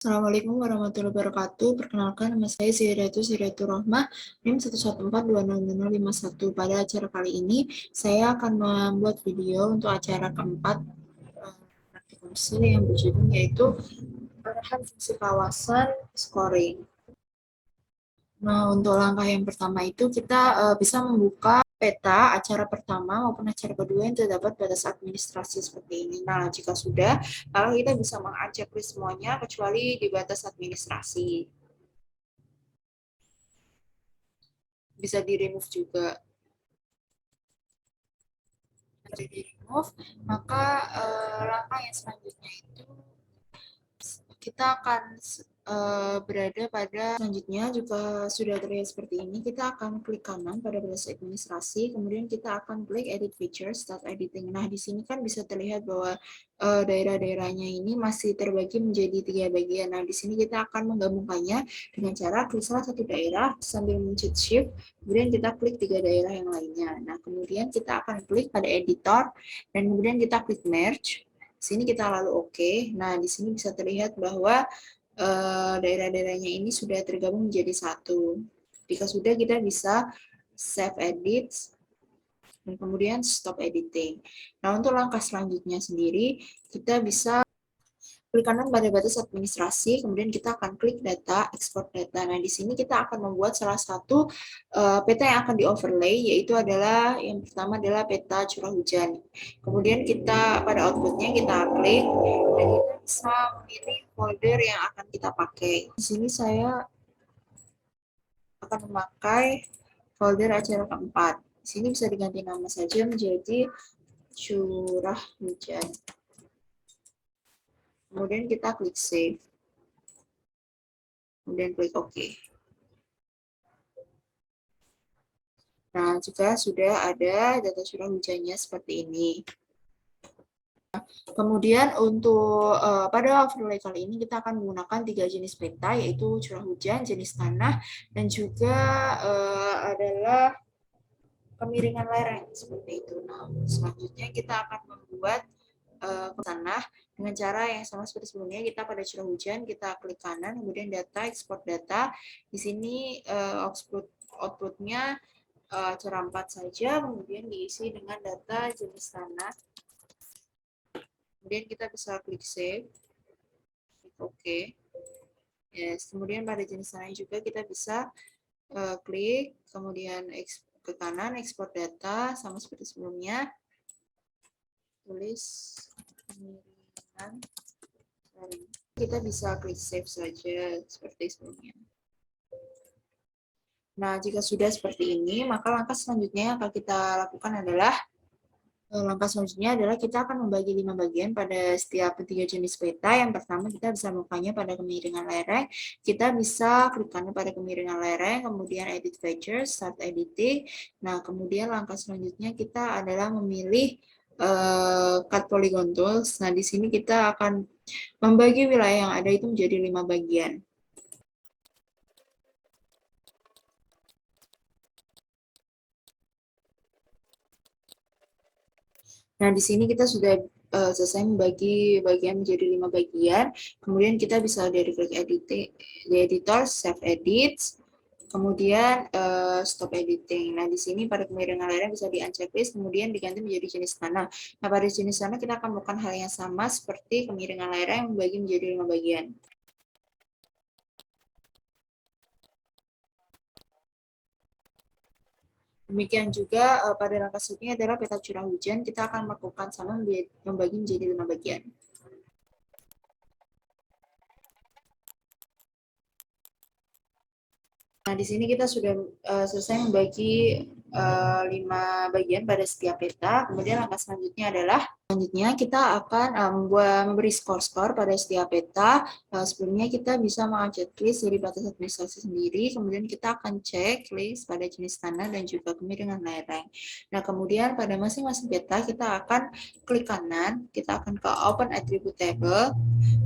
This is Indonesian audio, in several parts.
Assalamualaikum warahmatullahi wabarakatuh. Perkenalkan, nama saya Ziratul Rohmah, NIM 114200051. Pada acara kali ini, saya akan membuat video untuk acara keempat praktikum studi yang berjudul yaitu arahan fungsi kawasan scoring. Nah, untuk langkah yang pertama itu kita bisa membuka peta acara pertama maupun acara kedua yang terdapat batas administrasi seperti ini. Nah, jika sudah, lalu kita bisa mengacak semuanya kecuali di batas administrasi. Bisa di-remove juga. Jadi di-remove, maka langkah yang selanjutnya itu kita akan berada pada selanjutnya juga sudah terlihat seperti ini, kita akan klik kanan pada batas administrasi, kemudian kita akan klik edit features, start editing. Nah, di sini kan bisa terlihat bahwa daerah-daerahnya ini masih terbagi menjadi 3 bagian. Nah, di sini kita akan menggabungkannya dengan cara klik salah satu daerah sambil mencet shift, kemudian kita klik 3 daerah yang lainnya. Nah, kemudian kita akan klik pada editor dan kemudian kita klik merge. Sini kita lalu oke. Nah, di sini bisa terlihat bahwa daerah-daerahnya ini sudah tergabung menjadi satu. Jika sudah, kita bisa save edit dan kemudian stop editing. Nah, untuk langkah selanjutnya sendiri, kita bisa klik kanan pada batas administrasi, kemudian kita akan klik data, export data. Nah, di sini kita akan membuat salah satu peta yang akan di-overlay, yaitu adalah yang pertama adalah peta curah hujan. Kemudian kita pada outputnya kita klik, dan kita bisa memilih folder yang akan kita pakai. Di sini saya akan memakai folder acara keempat. Di sini bisa diganti nama saja menjadi curah hujan. Kemudian kita klik save. Kemudian klik OK. Nah, jika sudah ada data curah hujannya seperti ini. Kemudian untuk pada overlay kali ini kita akan menggunakan 3 jenis peta, yaitu curah hujan, jenis tanah, dan juga adalah kemiringan lereng seperti itu. Nah, selanjutnya kita akan membuat tanah dengan cara yang sama seperti sebelumnya. Kita pada curah hujan kita klik kanan, kemudian data, export data. Di sini outputnya cara 4 saja, kemudian diisi dengan data jenis tanah. Kemudian kita bisa klik save, klik OK. Yes. Kemudian pada jenis tanah juga kita bisa klik, kemudian ke kanan, export data, sama seperti sebelumnya. Tulis kemiringan. Kita bisa klik save saja, seperti sebelumnya. Nah, jika sudah seperti ini, maka langkah selanjutnya yang akan kita lakukan adalah kita akan membagi 5 bagian pada setiap 3 jenis peta. Yang pertama kita bisa melakukannya pada kemiringan lereng. Kita bisa klik kanan pada kemiringan lereng, kemudian edit features, start editing. Nah, kemudian langkah selanjutnya kita adalah memilih cut polygon tools. Nah, di sini kita akan membagi wilayah yang ada itu menjadi 5 bagian. Nah, di sini kita sudah selesai membagi bagian menjadi 5 bagian. Kemudian kita bisa dari klik editing, di editor, save edits, kemudian stop editing. Nah, di sini pada kemiringan layarnya bisa di-unchecklist, kemudian diganti menjadi jenis tanah. Nah, pada jenis tanah kita akan melakukan hal yang sama seperti kemiringan layar yang membagi menjadi 5 bagian. Demikian juga pada langkah selanjutnya adalah peta curah hujan, kita akan melakukan sama membagi menjadi 5 bagian. Nah, di sini kita sudah selesai membagi 5 bagian pada setiap peta. Kemudian langkah selanjutnya adalah kita akan memberi skor-skor pada setiap peta. Sebelumnya kita bisa mengecek list dari batas administrasi sendiri. Kemudian kita akan cek list pada jenis tanah dan juga kemiringan lereng. Nah, kemudian pada masing-masing peta kita akan klik kanan. Kita akan ke Open Attribute Table.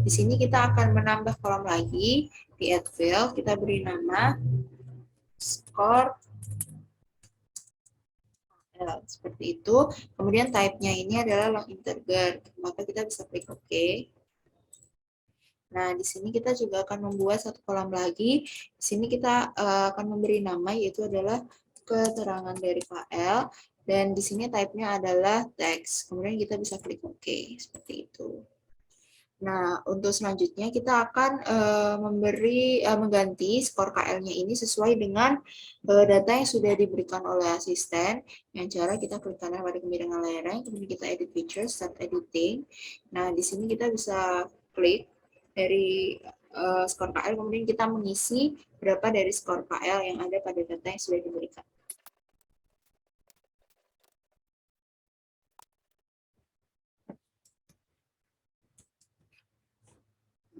Di sini kita akan menambah kolom lagi. Di Add Field kita beri nama skor seperti itu. Kemudian type-nya ini adalah long integer, maka kita bisa klik OK. Nah, di sini kita juga akan membuat satu kolam lagi. Di sini kita akan memberi nama, yaitu adalah keterangan dari KL. Dan di sini type-nya adalah text. Kemudian kita bisa klik OK, seperti itu. Nah, untuk selanjutnya kita akan mengganti skor KL-nya ini sesuai dengan data yang sudah diberikan oleh asisten. Yang cara kita klik kanan pada kemiringan lereng, kemudian kita edit features, start editing. Nah, di sini kita bisa klik dari skor KL, kemudian kita mengisi berapa dari skor KL yang ada pada data yang sudah diberikan.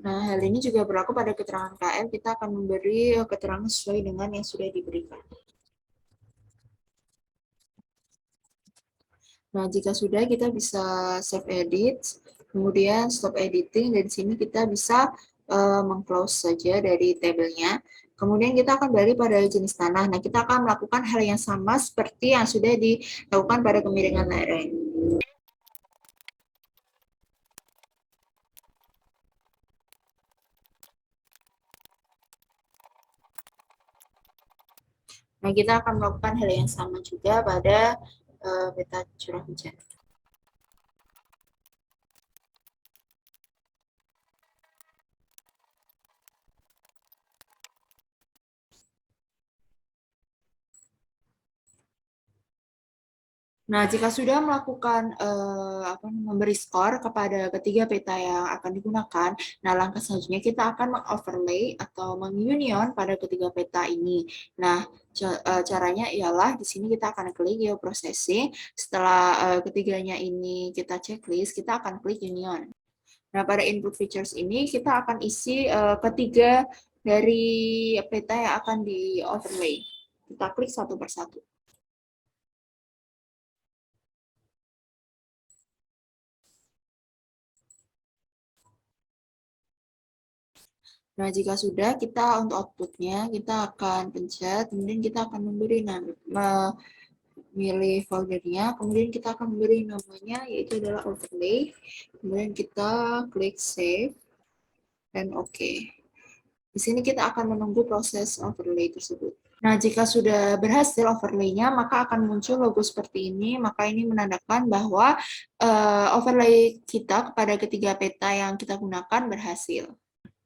Nah, hal ini juga berlaku pada keterangan KL, kita akan memberi keterangan sesuai dengan yang sudah diberikan. Nah, jika sudah, kita bisa save edit, kemudian stop editing, dan di sini kita bisa meng-close saja dari tabelnya. Kemudian kita akan balik pada jenis tanah. Nah, kita akan melakukan hal yang sama seperti yang sudah dilakukan pada kemiringan lereng. Nah, kita akan melakukan hal yang sama juga pada peta curah hujan. Nah, jika sudah melakukan memberi skor kepada ketiga peta yang akan digunakan, nah langkah selanjutnya kita akan mengoverlay atau mengunion pada ketiga peta ini. Nah, caranya ialah di sini kita akan klik geoprocessing. Setelah ketiganya ini kita checklist, kita akan klik union. Nah, pada input features ini kita akan isi ketiga dari peta yang akan di overlay. Kita klik satu persatu. Nah, jika sudah, kita untuk outputnya, kita akan pencet, kemudian kita akan memberi memilih foldernya, kemudian kita akan memberi namanya, yaitu adalah overlay, kemudian kita klik save, dan OK. Di sini kita akan menunggu proses overlay tersebut. Nah, jika sudah berhasil overlay-nya, maka akan muncul logo seperti ini. Maka ini menandakan bahwa overlay kita kepada ketiga peta yang kita gunakan berhasil.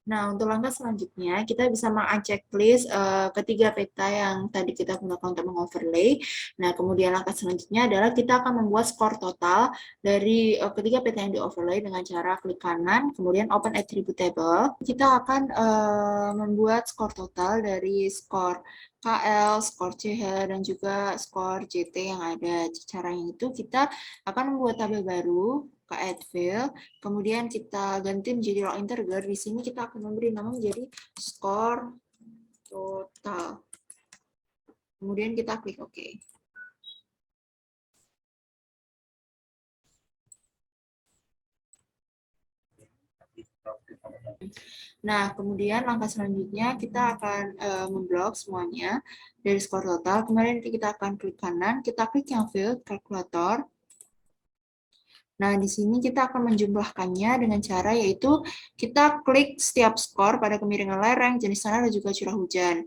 Nah, untuk langkah selanjutnya, kita bisa meng-checklist ketiga peta yang tadi kita gunakan untuk mengoverlay. Nah, kemudian langkah selanjutnya adalah kita akan membuat skor total dari ketiga peta yang di-overlay dengan cara klik kanan, kemudian open attribute table. Kita akan membuat skor total dari skor KL, skor CH, dan juga skor JT yang ada. Caranya itu kita akan membuat tabel baru, ke add field, kemudian kita ganti menjadi row integer. Di sini kita akan memberi nama menjadi skor total. Kemudian kita klik OK. Nah, kemudian langkah selanjutnya kita akan memblok semuanya dari skor total. Kemudian kita akan klik kanan, kita klik yang field kalkulator. Nah, di sini kita akan menjumlahkannya dengan cara yaitu kita klik setiap skor pada kemiringan lereng, jenis tanah, dan juga curah hujan.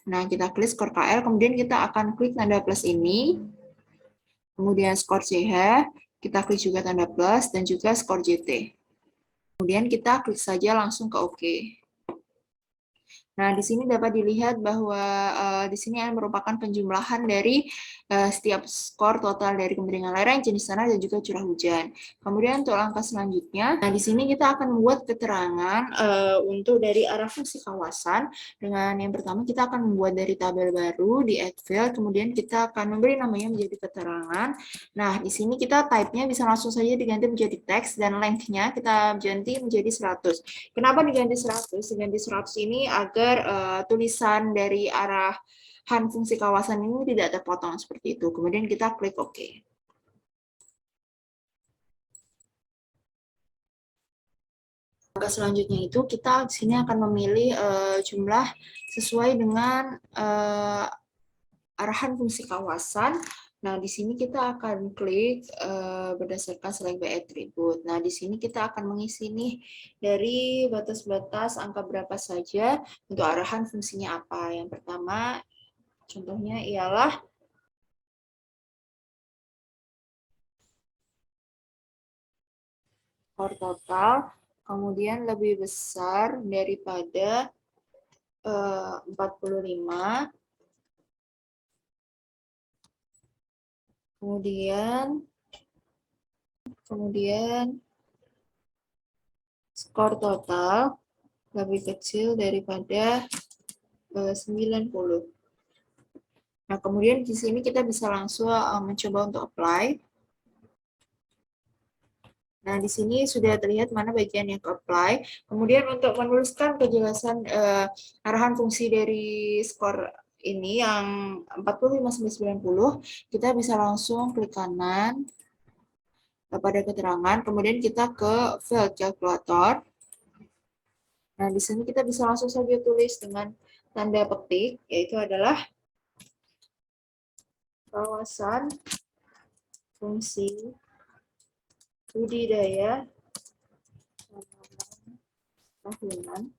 Nah, kita klik skor KL, kemudian kita akan klik tanda plus ini, kemudian skor CH, kita klik juga tanda plus, dan juga skor JT. Kemudian kita klik saja langsung ke OK. Nah, di sini dapat dilihat bahwa di sini merupakan penjumlahan dari setiap skor total dari kemiringan lereng, jenis tanah, dan juga curah hujan. Kemudian untuk langkah selanjutnya, nah di sini kita akan membuat keterangan untuk dari arah fungsi kawasan. Dengan yang pertama kita akan membuat dari tabel baru di add field, kemudian kita akan memberi namanya menjadi keterangan. Nah, di sini kita type-nya bisa langsung saja diganti menjadi teks dan length-nya kita ganti menjadi 100. Kenapa diganti 100? Diganti 100 ini agar tulisan dari arahan fungsi kawasan ini tidak terpotong seperti itu. Kemudian kita klik OK. Langkah selanjutnya itu kita di sini akan memilih jumlah sesuai dengan arahan fungsi kawasan. Nah, di sini kita akan klik berdasarkan select by attribute. Nah, di sini kita akan mengisi nih dari batas-batas angka berapa saja untuk arahan fungsinya apa. Yang pertama, contohnya ialah skor total, kemudian lebih besar daripada 45, kemudian skor total lebih kecil daripada 90. Nah, kemudian di sini kita bisa langsung mencoba untuk apply. Nah, di sini sudah terlihat mana bagian yang ke apply. Kemudian untuk menuliskan kejelasan arahan fungsi dari skor ini yang 45-90, kita bisa langsung klik kanan pada keterangan, kemudian kita ke field calculator. Nah, di sini kita bisa langsung saja tulis dengan tanda petik, yaitu adalah kawasan fungsi budidaya tahunan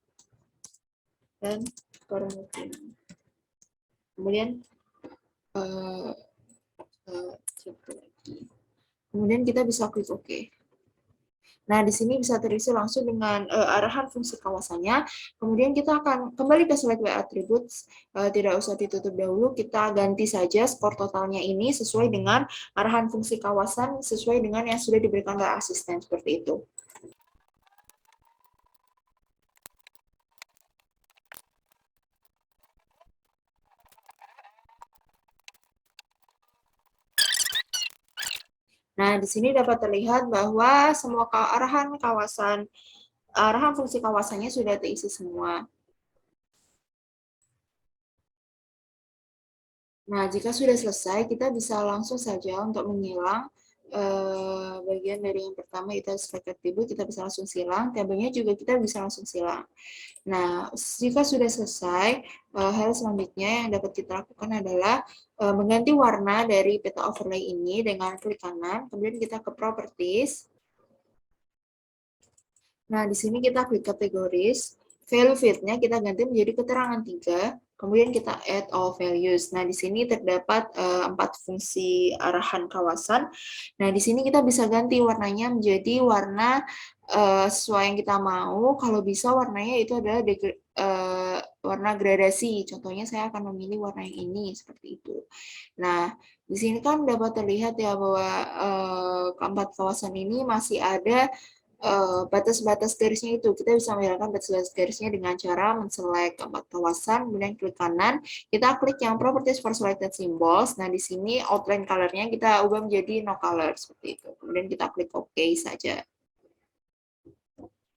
dan permukiman. Kemudian kemudian kita bisa klik OK. Nah, di sini bisa terisi langsung dengan arahan fungsi kawasannya. Kemudian kita akan kembali ke select by attributes. Tidak usah ditutup dahulu, kita ganti saja skor totalnya ini sesuai dengan arahan fungsi kawasan, sesuai dengan yang sudah diberikan oleh asisten, seperti itu. Nah, di sini dapat terlihat bahwa semua arahan fungsi kawasannya sudah terisi semua. Nah, jika sudah selesai, kita bisa langsung saja untuk menyilang bagian dari yang pertama, itu select attribute, kita bisa langsung silang, tabelnya juga kita bisa langsung silang. Nah, jika sudah selesai, hal selanjutnya yang dapat kita lakukan adalah mengganti warna dari peta overlay ini dengan klik kanan, kemudian kita ke properties. Nah, di sini kita klik kategoris, value field-nya kita ganti menjadi keterangan 3, kemudian kita add all values. Nah, di sini terdapat 4 fungsi arahan kawasan. Nah, di sini kita bisa ganti warnanya menjadi warna sesuai yang kita mau. Kalau bisa warnanya itu adalah warna gradasi. Contohnya saya akan memilih warna yang ini, seperti itu. Nah, di sini kan dapat terlihat ya bahwa keempat kawasan ini masih ada batas-batas garisnya itu. Kita bisa menghilangkan batas-batas garisnya dengan cara men-select keempat kawasan, kemudian klik kanan, kita klik yang properties for selected symbols. Nah, di sini outline color-nya kita ubah menjadi no color, seperti itu. Kemudian kita klik OK saja.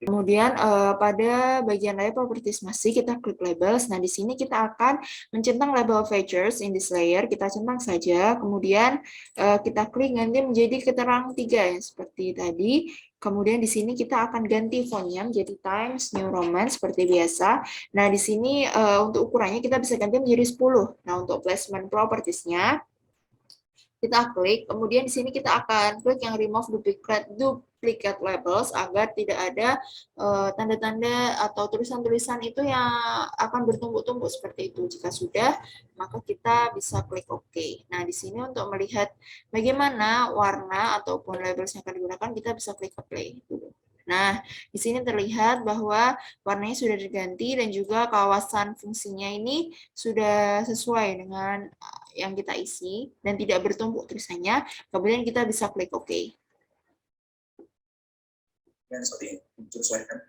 Kemudian pada bagian layer properties masih kita klik labels. Nah, di sini kita akan mencentang label features in this layer. Kita centang saja. Kemudian kita klik ganti menjadi keterangan 3 ya, seperti tadi. Kemudian di sini kita akan ganti fontnya menjadi Times New Roman seperti biasa. Nah, di sini untuk ukurannya kita bisa ganti menjadi 10. Nah, untuk placement properties-nya kita klik, kemudian di sini kita akan klik yang remove duplicate labels agar tidak ada tanda-tanda atau tulisan-tulisan itu yang akan bertumpuk-tumpuk seperti itu. Jika sudah, maka kita bisa klik OK. Nah, di sini untuk melihat bagaimana warna ataupun labels yang akan digunakan, kita bisa klik Apply dulu. Nah, di sini terlihat bahwa warnanya sudah diganti dan juga kawasan fungsinya ini sudah sesuai dengan yang kita isi dan tidak bertumpuk tulisannya. Kemudian kita bisa klik OK. Dan seperti ini, sesuaikan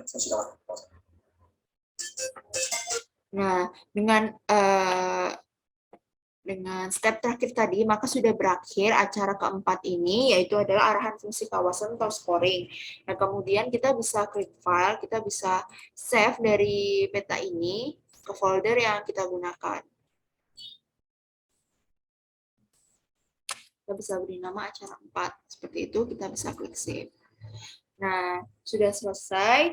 fungsi kawasan. Nah, dengan step terakhir tadi, maka sudah berakhir acara keempat ini, yaitu adalah arahan fungsi kawasan atau scoring. Nah, kemudian kita bisa klik file, kita bisa save dari peta ini ke folder yang kita gunakan. Kita bisa beri nama acara 4. Seperti itu, kita bisa klik save. Nah, sudah selesai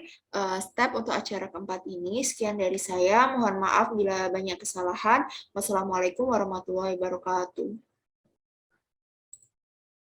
step untuk acara keempat ini. Sekian dari saya. Mohon maaf bila banyak kesalahan. Wassalamualaikum warahmatullahi wabarakatuh.